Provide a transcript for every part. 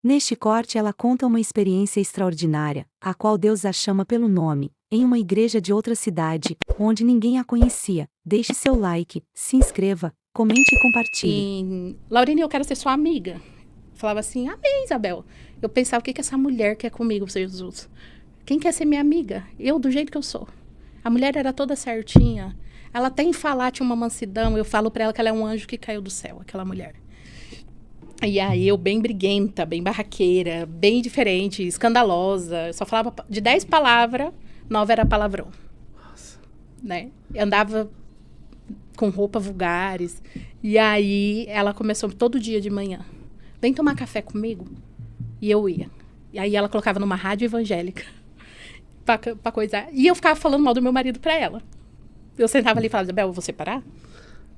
Neste corte ela conta uma experiência extraordinária, a qual Deus a chama pelo nome, em uma igreja de outra cidade, onde ninguém a conhecia. Deixe seu like, se inscreva, comente e compartilhe. Laurine, eu quero ser sua amiga. Falava assim, amém, Isabel. Eu pensava, o que essa mulher quer comigo, Senhor Jesus? Quem quer ser minha amiga? Eu, do jeito que eu sou. A mulher era toda certinha. Ela até em falar tinha uma mansidão. Eu falo pra ela que ela é um anjo que caiu do céu, aquela mulher. E aí eu bem briguenta, bem barraqueira, bem diferente, escandalosa. Eu só falava de 10 palavras, 9 era palavrão. Nossa. Né? Eu andava com roupas vulgares. E aí ela começou todo dia de manhã. Vem tomar café comigo. E eu ia. E aí ela colocava numa rádio evangélica. Pra coisar. E eu ficava falando mal do meu marido pra ela. Eu sentava ali e falava, Isabel, eu vou separar?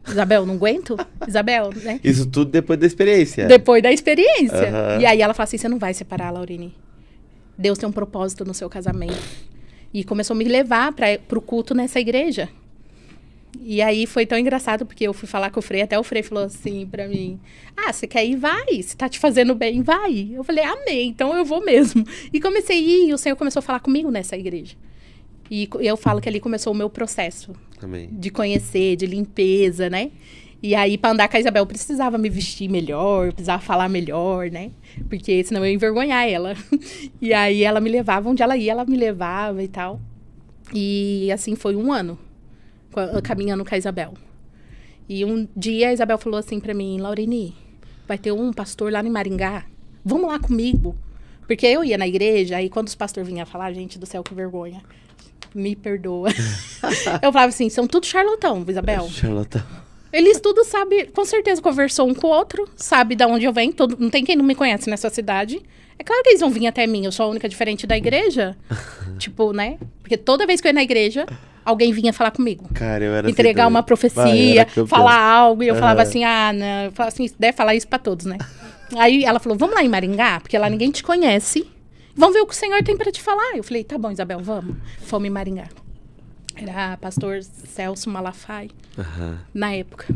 Isabel, não aguento? Isabel, né? Isso tudo depois da experiência. Depois da experiência. Uhum. E aí ela fala assim, você não vai separar, Laurine. Deus tem um propósito no seu casamento. E começou a me levar pro culto nessa igreja. E aí foi tão engraçado, porque eu fui falar com o Frei, até o Frei falou assim pra mim, você quer ir? Vai, se tá te fazendo bem, vai. Eu falei, amém, então eu vou mesmo. E comecei a ir, e o Senhor começou a falar comigo nessa igreja. E eu falo que ali começou o meu processo. Amém. De conhecer, de limpeza, né? E aí, pra andar com a Isabel, eu precisava me vestir melhor, precisava falar melhor, né? Porque senão eu ia envergonhar ela. E aí, ela me levava, onde ela ia, ela me levava e tal. E assim, foi um ano, caminhando com a Isabel. E um dia, a Isabel falou assim pra mim, Laurine, vai ter um pastor lá em Maringá, vamos lá comigo. Porque eu ia na igreja, aí quando os pastores vinham falar, gente do céu, que vergonha. Me perdoa. Eu falava assim, são tudo charlatão, Isabel. Charlatão. Eles tudo sabem, com certeza conversou um com o outro, sabe de onde eu venho, não tem quem não me conhece nessa cidade. É claro que eles vão vir até mim, eu sou a única diferente da igreja. Tipo, né? Porque toda vez que eu ia na igreja, alguém vinha falar comigo. Cara, eu era entregar assim uma profecia, falar algo, e eu falava assim, não, eu falava assim, deve falar isso pra todos, né? Aí ela falou, vamos lá em Maringá, porque lá ninguém te conhece. Vamos ver o que o Senhor tem pra te falar. Eu falei, tá bom, Isabel, vamos. Fomos em Maringá. Era pastor Celso Malafaia, na época.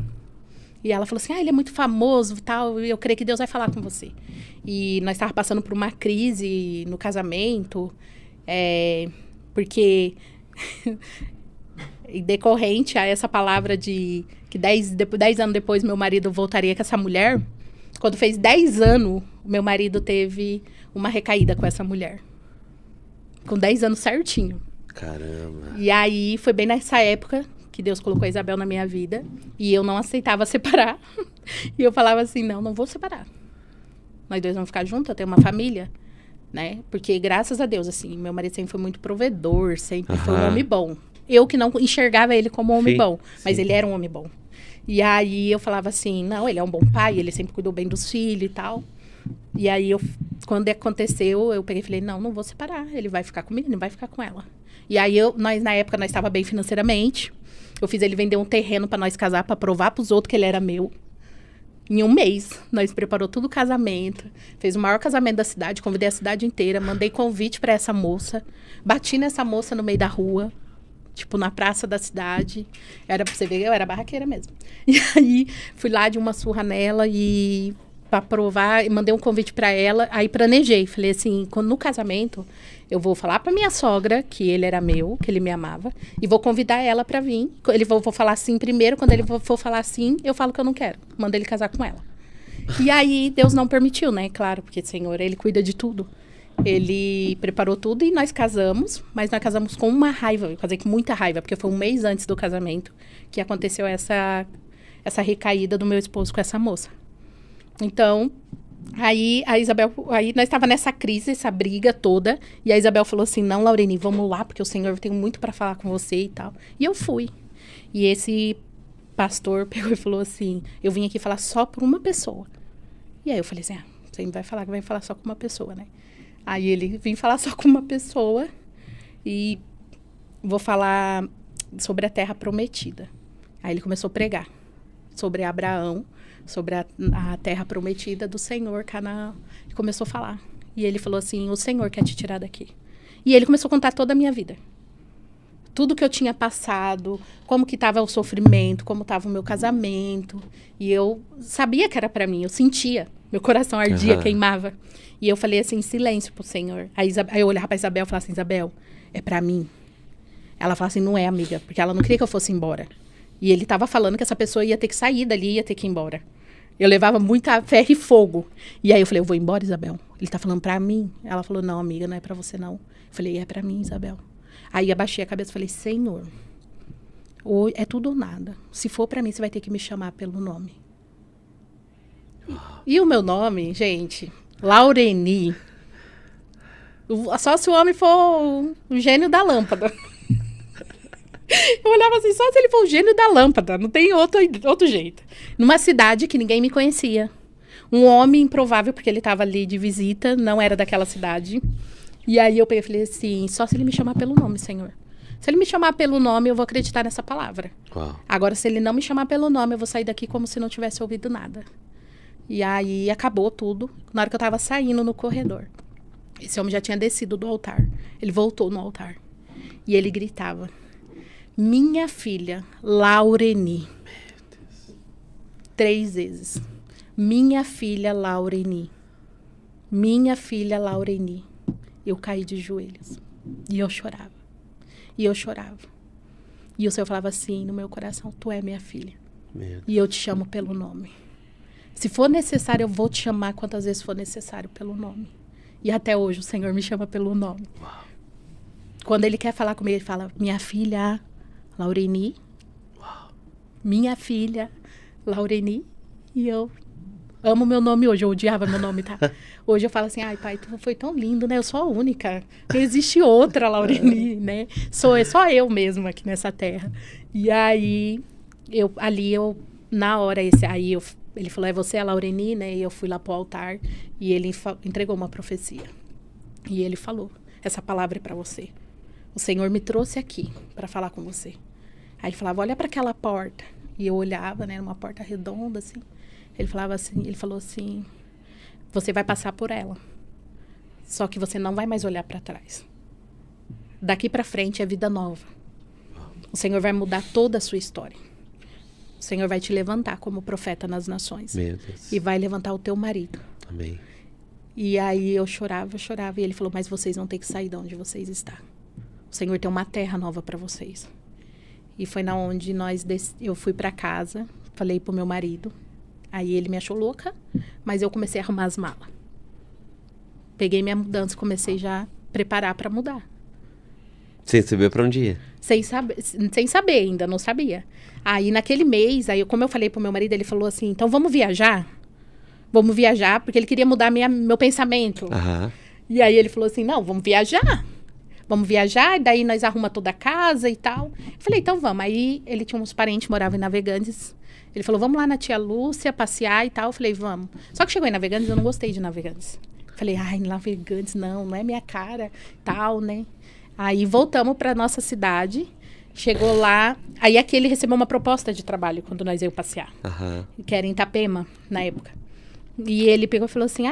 E ela falou assim, ele é muito famoso e tal, e eu creio que Deus vai falar com você. E nós estávamos passando por uma crise no casamento, porque, decorrente a essa palavra de que 10 anos depois meu marido voltaria com essa mulher, quando fez 10 anos, meu marido teve uma recaída com essa mulher. Com 10 anos certinho. Caramba. E aí, foi bem nessa época que Deus colocou a Isabel na minha vida. E eu não aceitava separar. E eu falava assim, não vou separar. Nós dois vamos ficar juntos, eu tenho uma família, né? Porque, graças a Deus, assim, meu marido sempre foi muito provedor, sempre foi um homem bom. Eu que não enxergava ele como um homem bom, mas ele era um homem bom. E aí, eu falava assim, não, ele é um bom pai, ele sempre cuidou bem dos filhos e tal. E aí, quando aconteceu, eu peguei e falei, não vou separar. Ele vai ficar comigo, ele não vai ficar com ela. E aí, na época, nós estávamos bem financeiramente. Eu fiz ele vender um terreno para nós casar, para provar para os outros que ele era meu. Em um mês, nós preparou tudo o casamento. Fez o maior casamento da cidade, convidei a cidade inteira. Mandei convite para essa moça. Bati nessa moça no meio da rua. Tipo, na praça da cidade. Era pra você ver, eu era barraqueira mesmo. E aí, fui lá de uma surra nela e... para provar, e mandei um convite para ela, aí planejei, falei assim, no casamento, eu vou falar para minha sogra que ele era meu, que ele me amava, e vou convidar ela para vir, vou falar sim primeiro, quando ele for falar sim, eu falo que eu não quero, mando ele casar com ela. E aí, Deus não permitiu, né, claro, porque o Senhor, Ele cuida de tudo. Ele preparou tudo e nós casamos, mas nós casamos com uma raiva, eu casei com muita raiva, porque foi um mês antes do casamento que aconteceu essa recaída do meu esposo com essa moça. Então, aí a Isabel, aí nós estávamos nessa crise, essa briga toda, e a Isabel falou assim, não, Laurine, vamos lá, porque o Senhor tem muito para falar com você e tal. E eu fui. E esse pastor pegou e falou assim, eu vim aqui falar só por uma pessoa. E aí eu falei assim, você vai falar que vai falar só com uma pessoa, né? Aí ele vim falar só com uma pessoa e vou falar sobre a terra prometida. Aí ele começou a pregar sobre Abraão, sobre a terra prometida do Senhor, Canaã. E começou a falar. E ele falou assim, o Senhor quer te tirar daqui. E ele começou a contar toda a minha vida. Tudo que eu tinha passado, como que estava o sofrimento, como estava o meu casamento. E eu sabia que era para mim, eu sentia. Meu coração ardia, Aham. queimava. E eu falei assim, silêncio pro Senhor. Aí eu olhava pra Isabel e falava assim, Isabel, é pra mim. Ela falava assim, não é, amiga, porque ela não queria que eu fosse embora. E ele tava falando que essa pessoa ia ter que sair dali, ia ter que ir embora. Eu levava muita ferro e fogo. E aí eu falei, eu vou embora, Isabel. Ele tá falando pra mim. Ela falou, não, amiga, não é pra você, não. Eu falei, é pra mim, Isabel. Aí abaixei a cabeça e falei, Senhor, ou é tudo ou nada. Se for pra mim, você vai ter que me chamar pelo nome. E o meu nome, gente, Laureni. Só se o homem for o gênio da lâmpada. Eu olhava assim, só se ele for o gênio da lâmpada, não tem outro jeito. Numa cidade que ninguém me conhecia. Um homem improvável, porque ele estava ali de visita, não era daquela cidade. E aí eu peguei e falei assim, só se ele me chamar pelo nome, Senhor. Se ele me chamar pelo nome, eu vou acreditar nessa palavra. Uau. Agora, se ele não me chamar pelo nome, eu vou sair daqui como se não tivesse ouvido nada. E aí acabou tudo. Na hora que eu estava saindo no corredor, esse homem já tinha descido do altar. Ele voltou no altar. E ele gritava, minha filha, Laureni. 3 vezes. Minha filha, Laureni. Minha filha, Laureni. Eu caí de joelhos. E eu chorava. E eu chorava. E o Senhor falava assim no meu coração, tu é minha filha. Meu Deus. E eu te chamo pelo nome. Se for necessário, eu vou te chamar quantas vezes for necessário pelo nome. E até hoje o Senhor me chama pelo nome. Uau. Quando Ele quer falar comigo, Ele fala, minha filha, Laureni. Uau. Minha filha, Laureni. E eu amo meu nome hoje. Eu odiava meu nome, tá? Hoje eu falo assim, ai pai, tu foi tão lindo, né? Eu sou a única. Não existe outra Laureni, né? Só eu mesma aqui nessa terra. E aí, na hora, ele falou, é você a Laureni, né? E eu fui lá pro altar e ele entregou uma profecia. E ele falou, essa palavra é para você. O Senhor me trouxe aqui para falar com você. Aí ele falava, olha para aquela porta. E eu olhava, né? Uma porta redonda, assim. Ele falou assim, você vai passar por ela. Só que você não vai mais olhar para trás. Daqui para frente é vida nova. O Senhor vai mudar toda a sua história. O Senhor vai te levantar como profeta nas nações. Meu Deus. E vai levantar o teu marido. Amém. E aí eu chorava. E ele falou, mas vocês vão ter que sair de onde vocês estão. O Senhor tem uma terra nova para vocês. E foi na onde eu fui para casa, falei pro meu marido. Aí ele me achou louca, mas eu comecei a arrumar as malas. Peguei minha mudança, comecei já a preparar para mudar. Sem saber pra onde ia. Sem saber ainda, não sabia. Aí naquele mês, como eu falei pro meu marido, ele falou assim, então vamos viajar? Vamos viajar, porque ele queria mudar meu pensamento. Aham. E aí ele falou assim, não, vamos viajar. Vamos viajar, e daí nós arrumamos toda a casa e tal. Eu falei, então vamos. Aí ele tinha uns parentes que moravam em Navegantes. Ele falou, vamos lá na tia Lúcia, passear e tal. Eu falei, vamos. Só que chegou em Navegantes, eu não gostei de Navegantes. Falei, ai, Navegantes não é minha cara, tal, né? Aí voltamos para nossa cidade, chegou lá. Aí aqui ele recebeu uma proposta de trabalho quando nós íamos passear. Aham. Que era em Itapema, na época. E ele pegou e falou assim,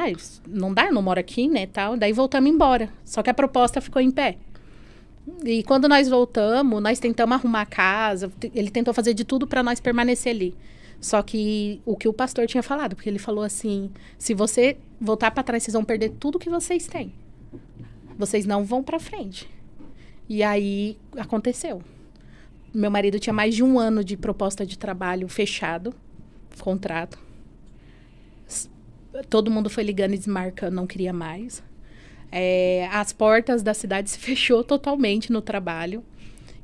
não dá, eu não moro aqui, né, tal. Daí voltamos embora. Só que a proposta ficou em pé. E quando nós voltamos, nós tentamos arrumar a casa. Ele tentou fazer de tudo para nós permanecer ali. Só que o que o pastor tinha falado, porque ele falou assim, se você voltar para trás, vocês vão perder tudo que vocês têm. Vocês não vão para frente. E aí, aconteceu. Meu marido tinha mais de 1 ano de proposta de trabalho fechado, contrato. Todo mundo foi ligando e desmarcando, não queria mais. As portas da cidade se fechou totalmente no trabalho.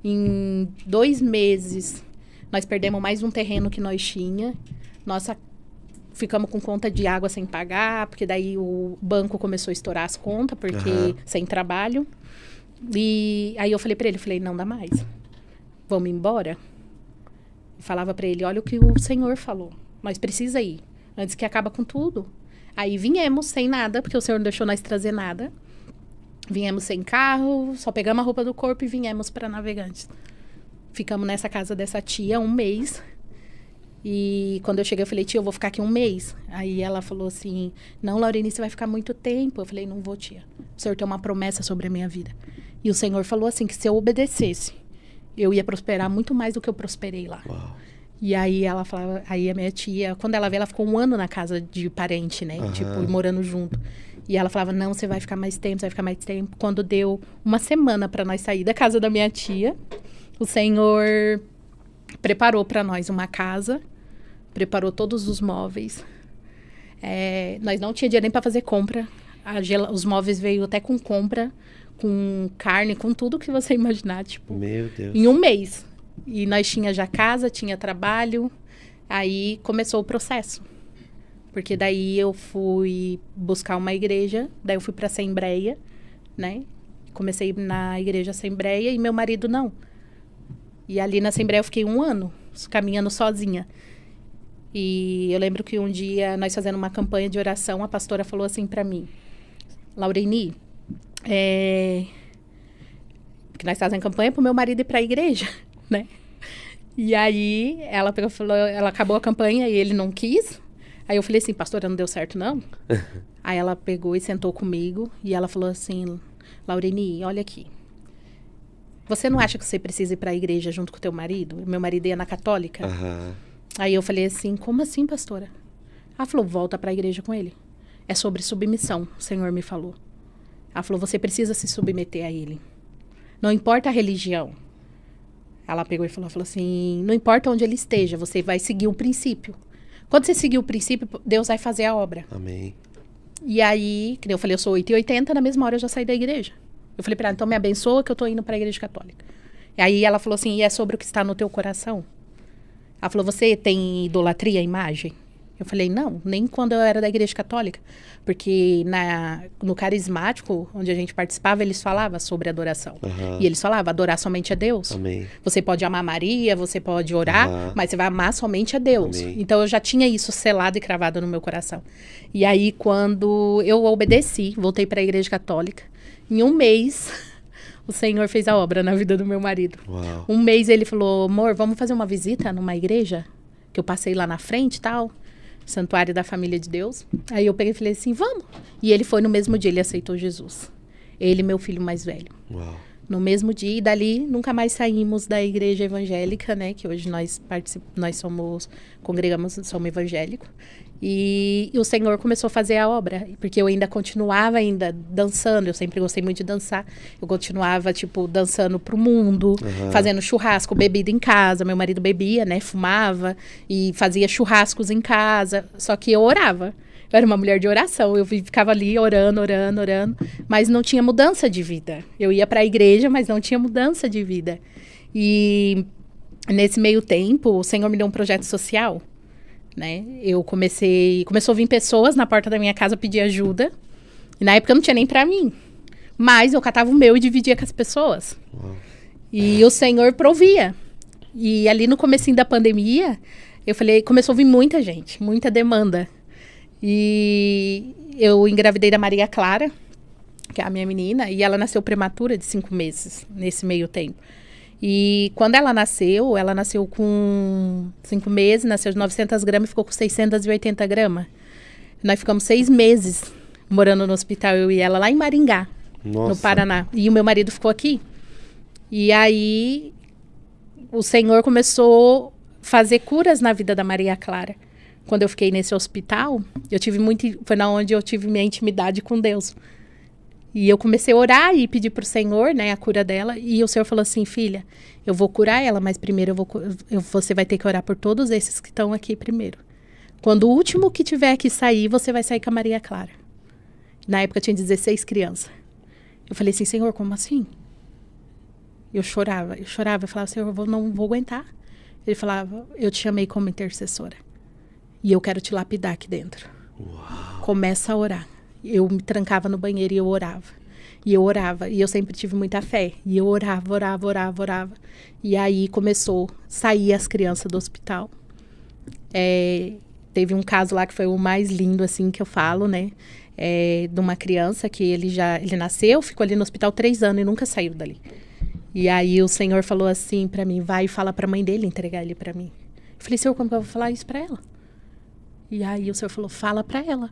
Em 2 meses, nós perdemos mais um terreno que nós tinha. Ficamos com conta de água sem pagar, porque daí o banco começou a estourar as contas, porque sem trabalho. E aí eu falei pra ele, não dá mais. Vamos embora? Eu falava pra ele, olha o que o Senhor falou. Nós precisa ir, antes que acaba com tudo. Aí viemos sem nada, porque o Senhor não deixou nós trazer nada. Viemos sem carro, só pegamos a roupa do corpo e viemos para Navegantes. Ficamos nessa casa dessa tia 1 mês. E quando eu cheguei, eu falei, tia, eu vou ficar aqui 1 mês. Aí ela falou assim, não, Laureni, você vai ficar muito tempo. Eu falei, não vou, tia. O Senhor tem uma promessa sobre a minha vida. E o Senhor falou assim, que se eu obedecesse, eu ia prosperar muito mais do que eu prosperei lá. Uau. E aí ela falava, aí a minha tia, quando ela veio, ela ficou 1 ano na casa de parente, né? Aham. Tipo, morando junto. E ela falava, não, você vai ficar mais tempo, você vai ficar mais tempo. Quando deu 1 semana pra nós sair da casa da minha tia, o Senhor preparou pra nós uma casa, preparou todos os móveis. Nós não tinha dinheiro nem pra fazer compra. Os móveis veio até com compra, com carne, com tudo que você imaginar, tipo, Meu Deus. em 1 mês. E nós tinha já casa, tinha trabalho. Aí começou o processo. Porque daí eu fui buscar uma igreja, daí eu fui pra Assembleia, né? Comecei na igreja Assembleia e meu marido não. E ali na Assembleia eu fiquei 1 ano, caminhando sozinha. E eu lembro que um dia, nós fazendo uma campanha de oração, a pastora falou assim pra mim, Laureni, porque nós fazemos campanha pro meu marido ir pra igreja, né? E aí ela pegou, falou, ela acabou a campanha e ele não quis. Aí eu falei assim, pastora, não deu certo não? Aí ela pegou e sentou comigo e ela falou assim, Laureni, olha aqui. Você não acha que você precisa ir pra igreja junto com o teu marido? Meu marido ia na católica. Aham. Aí eu falei assim, como assim, pastora? Ela falou, volta pra igreja com ele. É sobre submissão, o Senhor me falou. Ela falou, você precisa se submeter a ele. Não importa a religião. Ela pegou e falou assim, não importa onde ele esteja, você vai seguir o princípio. Quando você seguir o princípio, Deus vai fazer a obra. Amém. E aí, que nem eu falei, eu sou 8h80, na mesma hora eu já saí da igreja. Eu falei pra ela, então me abençoa que eu tô indo pra igreja católica. E aí ela falou assim, e é sobre o que está no teu coração? Ela falou, você tem idolatria à imagem? Eu falei, não, nem quando eu era da igreja católica. Porque no carismático, onde a gente participava, eles falavam sobre adoração. Aham. E eles falavam, adorar somente a Deus. Amém. Você pode amar Maria, você pode orar, Aham. mas você vai amar somente a Deus. Amém. Então, eu já tinha isso selado e cravado no meu coração. E aí, quando eu obedeci, voltei para a igreja católica, em 1 mês, o Senhor fez a obra na vida do meu marido. Uau. 1 mês ele falou, amor, vamos fazer uma visita numa igreja? Que eu passei lá na frente e tal, Santuário da Família de Deus. Aí eu peguei e falei assim, vamos. E ele foi no mesmo dia, ele aceitou Jesus. Ele, meu filho mais velho. Uau. No mesmo dia, e dali nunca mais saímos da igreja evangélica, né? Que hoje nós congregamos, somos evangélicos. E o Senhor começou a fazer a obra, porque eu ainda continuava dançando, eu sempre gostei muito de dançar. Eu continuava, tipo, dançando pro mundo, Aham. fazendo churrasco, bebida em casa. Meu marido bebia, né? Fumava e fazia churrascos em casa. Só que eu orava. Eu era uma mulher de oração, eu ficava ali orando, mas não tinha mudança de vida. Eu ia para a igreja, mas não tinha mudança de vida. E nesse meio tempo, o Senhor me deu um projeto social, né? Começou a vir pessoas na porta da minha casa pedir ajuda. E na época não tinha nem para mim. Mas eu catava o meu e dividia com as pessoas. Uau. E o Senhor provia. E ali no comecinho da pandemia, eu falei, começou a vir muita gente, muita demanda. E eu engravidei da Maria Clara, que é a minha menina, e ela nasceu prematura de 5 meses, nesse meio tempo. E quando ela nasceu com 5 meses, nasceu de 900 gramas e ficou com 680 gramas. Nós ficamos 6 meses morando no hospital, eu e ela, lá em Maringá, Nossa. no Paraná. E o meu marido ficou aqui. E aí, o Senhor começou a fazer curas na vida da Maria Clara. Quando eu fiquei nesse hospital, foi na onde eu tive minha intimidade com Deus. E eu comecei a orar e pedir pro Senhor, né, a cura dela. E o Senhor falou assim, filha, eu vou curar ela, mas primeiro você vai ter que orar por todos esses que estão aqui primeiro. Quando o último que tiver que sair, você vai sair com a Maria Clara. Na época eu tinha 16 crianças. Eu falei assim, Senhor, como assim? Eu chorava, eu falava, Senhor, eu não vou aguentar. Ele falava, eu te chamei como intercessora. E eu quero te lapidar aqui dentro. Uau. Começa a orar. Eu me trancava no banheiro e eu orava. E eu orava. E eu sempre tive muita fé. E eu orava. E aí começou a sair as crianças do hospital. Teve um caso lá que foi o mais lindo, assim, que eu falo, né? De uma criança que ele nasceu, ficou ali no hospital 3 anos e nunca saiu dali. E aí o Senhor falou assim pra mim, vai e fala pra mãe dele entregar ele pra mim. Eu falei, Senhor, como que eu vou falar isso pra ela? E aí o Senhor falou, fala pra ela.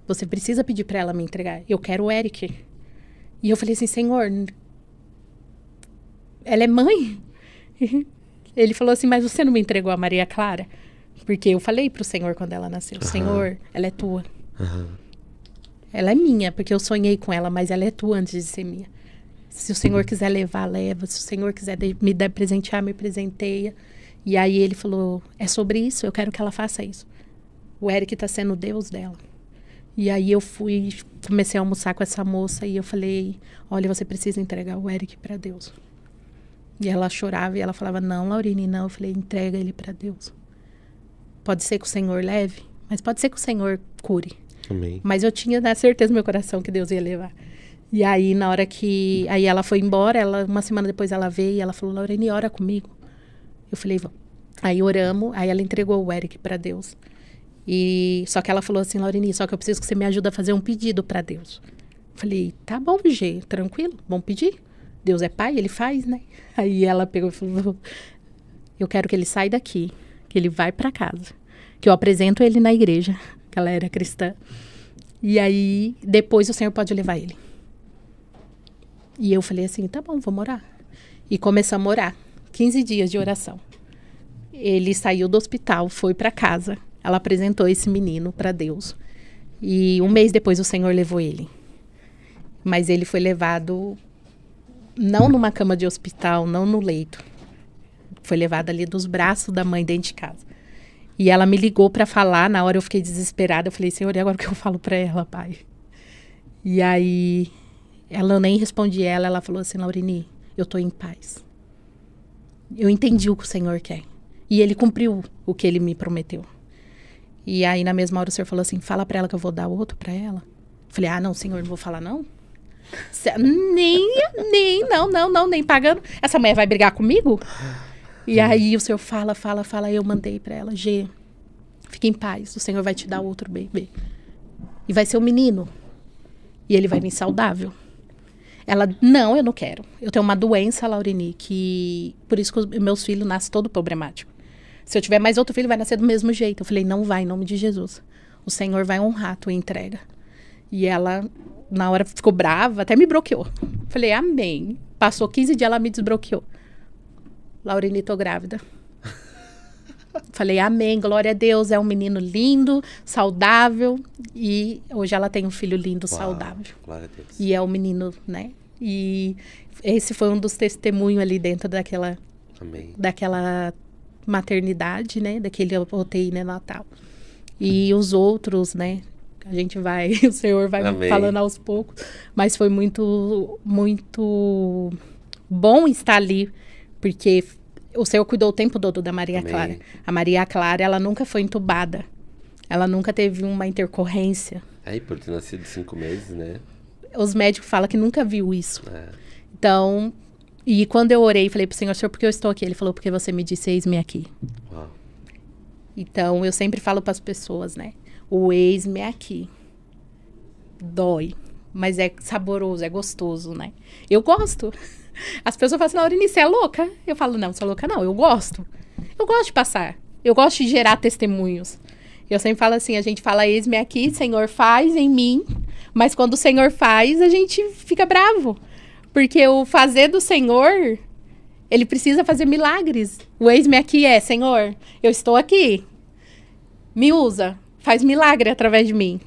Você precisa pedir pra ela me entregar. Eu quero o Eric. E eu falei assim, Senhor, ela é mãe? Ele falou assim, mas você não me entregou a Maria Clara? Porque eu falei pro Senhor quando ela nasceu, Senhor, ela é tua. Ela é minha, porque eu sonhei com ela, mas ela é tua antes de ser minha. Se o Senhor quiser levar, leva. Se o Senhor quiser me dar presentear, me presenteia. E aí ele falou, é sobre isso, eu quero que ela faça isso. O Eric tá sendo o Deus dela. E aí eu comecei a almoçar com essa moça e eu falei, olha, você precisa entregar o Eric para Deus. E ela chorava e ela falava, não, Laurine, não. Eu falei, entrega ele para Deus. Pode ser que o Senhor leve, mas pode ser que o Senhor cure. Amém. Mas eu tinha na certeza no meu coração que Deus ia levar. E aí, na hora que... Aí ela foi embora, uma semana depois ela veio e ela falou, Laurine, ora comigo. Eu falei, vamos. Aí oramos, aí ela entregou o Eric para Deus. Só que ela falou assim, Laurine, só que eu preciso que você me ajude a fazer um pedido para Deus. Eu falei, tá bom, Gê, tranquilo, vamos pedir. Deus é pai, ele faz, né? Aí ela pegou e falou, eu quero que ele saia daqui, que ele vai para casa, que eu apresento ele na igreja, que ela era cristã. E aí, depois o Senhor pode levar ele. E eu falei assim, tá bom, vamos orar. E começamos a orar. 15 dias de oração. Ele saiu do hospital, foi para casa. Ela apresentou esse menino para Deus. E um mês depois o Senhor levou ele. Mas ele foi levado não numa cama de hospital, não no leito. Foi levado ali dos braços da mãe dentro de casa. E ela me ligou para falar. Na hora eu fiquei desesperada. Eu falei, Senhor, e agora o que eu falo para ela, pai? E aí... eu nem respondi ela. Ela falou assim, Laurine, eu tô em paz. Eu entendi o que o Senhor quer. E ele cumpriu o que ele me prometeu. E aí, na mesma hora, o Senhor falou assim, fala pra ela que eu vou dar outro pra ela. Falei, não, Senhor, não vou falar não? Nem pagando. Essa mulher vai brigar comigo? E aí, o Senhor fala. Eu mandei pra ela, Gê, fique em paz. O Senhor vai te dar outro bebê. E vai ser um menino. E ele vai vir saudável. Ela, não, eu não quero. Eu tenho uma doença, Laurine, que... Por isso que os meus filhos nascem todo problemático. Se eu tiver mais outro filho, vai nascer do mesmo jeito. Eu falei, não vai, em nome de Jesus. O Senhor vai honrar a tua entrega. E ela, na hora, ficou brava, até me bloqueou. Falei, amém. Passou 15 dias, ela me desbloqueou. Laurine, tô grávida. Falei, amém, glória a Deus. É um menino lindo, saudável. E hoje ela tem um filho lindo, saudável. Glória a Deus. E é um menino, né? E esse foi um dos testemunhos ali dentro daquela maternidade, né? Daquele UTI neonatal. E os outros, né? A gente vai, o Senhor vai falando aos poucos. Mas foi muito, muito bom estar ali, porque o Senhor cuidou o tempo todo da Maria Clara. A Maria Clara, ela nunca foi entubada. Ela nunca teve uma intercorrência. Aí, por ter nascido 5 meses, né? Os médicos falam que nunca viu isso. Então, e quando eu orei, falei pro Senhor, Senhor, por que eu estou aqui? Ele falou, porque você me disse, eis-me aqui. Uau. Então, eu sempre falo para as pessoas, né? O eis-me aqui. Dói, mas é saboroso, é gostoso, né? Eu gosto. As pessoas falam assim, Laurine, você é louca? Eu falo, não, sou louca não, eu gosto. Eu gosto de passar. Eu gosto de gerar testemunhos. Eu sempre falo assim, a gente fala, eis-me aqui, Senhor, faz em mim. Mas quando o Senhor faz, a gente fica bravo. Porque o fazer do Senhor, ele precisa fazer milagres. O eis-me aqui é, Senhor, eu estou aqui. Me usa, faz milagre através de mim.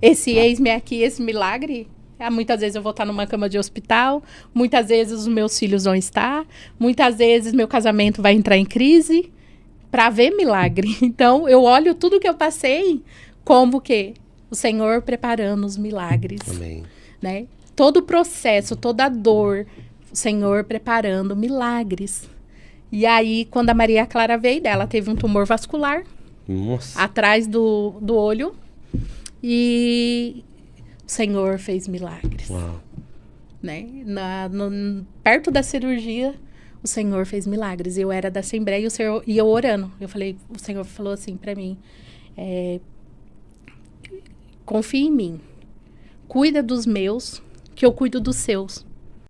Esse eis-me aqui, esse milagre, muitas vezes eu vou estar numa cama de hospital, muitas vezes os meus filhos vão estar, muitas vezes meu casamento vai entrar em crise para ver milagre. Então, eu olho tudo que eu passei como que o Senhor preparando os milagres. Amém. Né? Todo o processo, toda a dor, o Senhor preparando milagres. E aí, quando a Maria Clara veio dela, ela teve um tumor vascular. Nossa. Atrás do olho. E o Senhor fez milagres. Uau. Né? Perto da cirurgia, o Senhor fez milagres. Eu era da Assembleia e eu orando. O Senhor falou assim para mim, confia em mim. Cuida dos meus, que eu cuido dos seus.